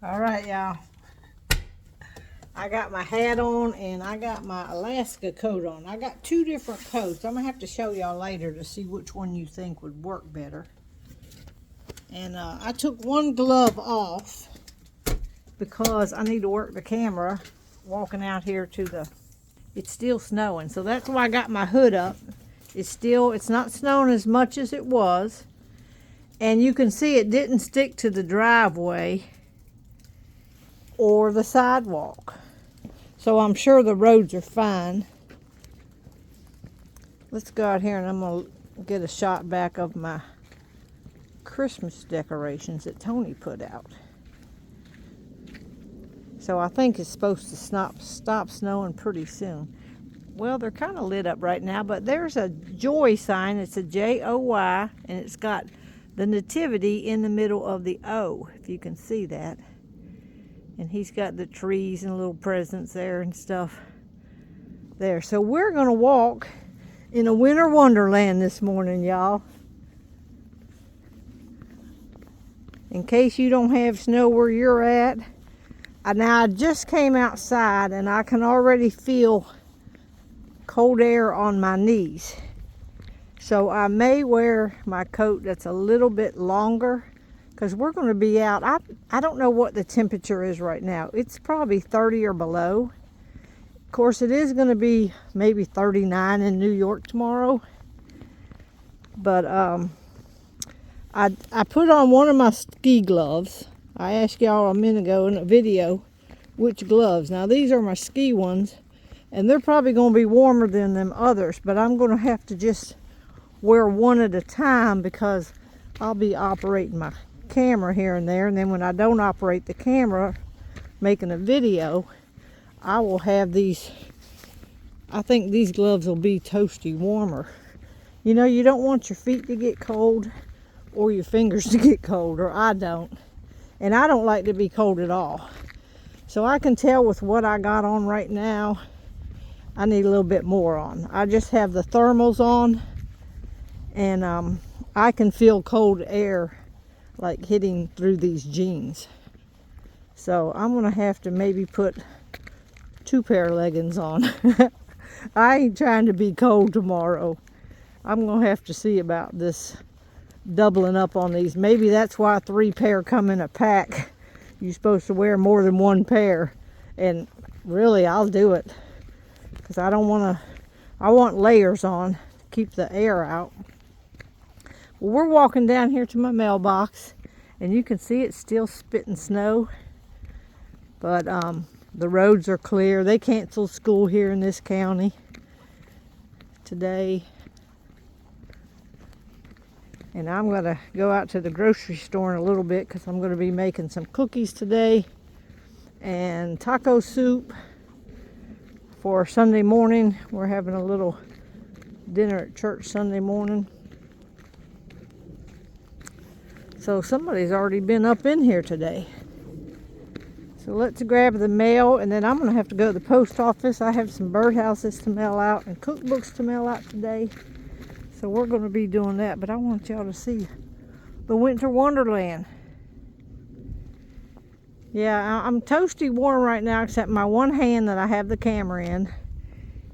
All right, y'all. I got my hat on and I got my Alaska coat on. I got two different coats. I'm going to have to show y'all later to see which one you think would work better. And I took one glove off because I need to work the camera walking out here to the... It's still snowing, so that's why I got my hood up. It's not snowing as much as it was. And you can see it didn't stick to the driveway or the sidewalk. So I'm sure the roads are fine. Let's go out here and I'm going to get a shot back of my Christmas decorations that Tony put out. So I think it's supposed to stop snowing pretty soon. Well, they're kind of lit up right now, but there's a joy sign. It's a J-O-Y, and it's got the nativity in the middle of the O, if you can see that. And he's got the trees and little presents there and stuff there. So we're going to walk in a winter wonderland this morning, y'all. In case you don't have snow where you're at. Now, I just came outside and I can already feel cold air on my knees. So I may wear my coat that's a little bit longer because we're going to be out. I don't know what the temperature is right now. It's probably 30 or below. Of course, it is going to be maybe 39 in New York tomorrow. But I put on one of my ski gloves. I asked y'all a minute ago in a video which gloves. Now, these are my ski ones, and they're probably going to be warmer than them others, but I'm going to have to just wear one at a time because I'll be operating my camera here and there, and then when I don't operate the camera making a video, I will have these. I think these gloves will be toasty warmer. You know, you don't want your feet to get cold or your fingers to get cold, or I don't. And I don't like to be cold at all. So I can tell with what I got on right now, I need a little bit more on. I just have the thermals on, and I can feel cold air like hitting through these jeans. So I'm gonna have to maybe put 2 pair of leggings on. I ain't trying to be cold tomorrow. I'm gonna have to see about this doubling up on these. Maybe that's why 3 pair come in a pack. You're supposed to wear more than 1 pair, and really I'll do it because I want layers on to keep the air out. Well, we're walking down here to my mailbox, and you can see it's still spitting snow, but the roads are clear. They canceled school here in this county today. And I'm going to go out to the grocery store in a little bit because I'm going to be making some cookies today and taco soup for Sunday morning. We're having a little dinner at church Sunday morning. So somebody's already been up in here today. So let's grab the mail, and then I'm going to have to go to the post office. I have some birdhouses to mail out and cookbooks to mail out today. So we're going to be doing that, but I want y'all to see the winter wonderland. Yeah, I'm toasty warm right now, except my one hand that I have the camera in,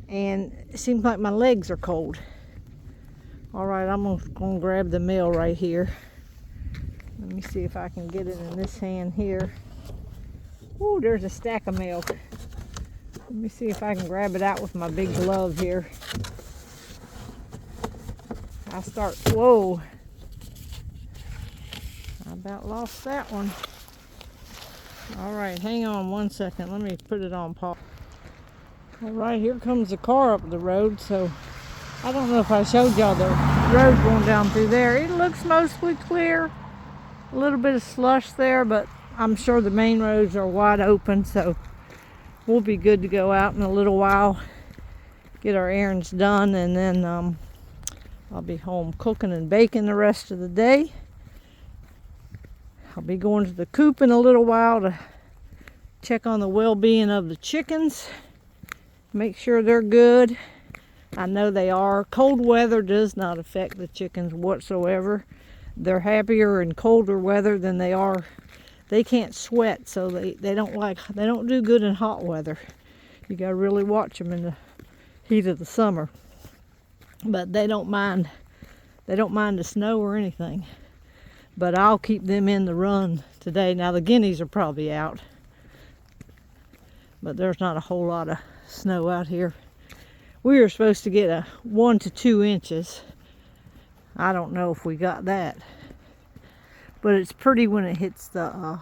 and it seems like my legs are cold. All right, I'm going to grab the mail right here. Let me see if I can get it in this hand here. Ooh, there's a stack of mail. Let me see if I can grab it out with my big glove here. Whoa. I about lost that one. All right, hang on one second. Let me put it on pause. All right, here comes the car up the road. So I don't know if I showed y'all the road going down through there. It looks mostly clear. A little bit of slush there, but I'm sure the main roads are wide open. So we'll be good to go out in a little while, get our errands done, and then I'll be home cooking and baking the rest of the day. I'll be going to the coop in a little while to check on the well-being of the chickens, make sure they're good. I know they are. Cold weather does not affect the chickens whatsoever. They're happier in colder weather than they are they can't sweat, so they don't do good in hot weather. You gotta really watch them in the heat of the summer. But they don't mind the snow or anything. But I'll keep them in the run today. Now the guineas are probably out, but there's not a whole lot of snow out here. We were supposed to get a 1 to 2 inches. I don't know if we got that, but it's pretty when it hits the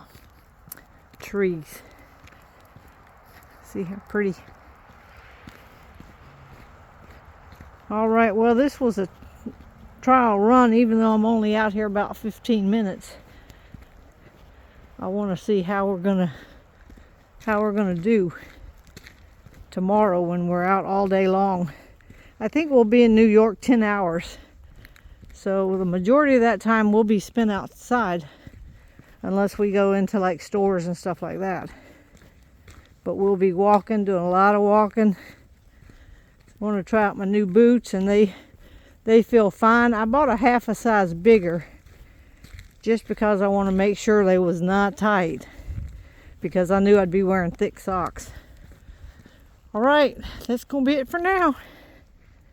trees. See how pretty. All right, well, this was a trial run, even though I'm only out here about 15 minutes. I want to see how we're gonna do tomorrow when we're out all day long. I think we'll be in New York 10 hours. So the majority of that time we'll be spent outside, unless we go into like stores and stuff like that. But we'll be walking, doing a lot of walking. Want to try out my new boots, and they feel fine. I bought a half a size bigger just because I want to make sure they was not tight, because I knew I'd be wearing thick socks. All right, that's gonna be it for now.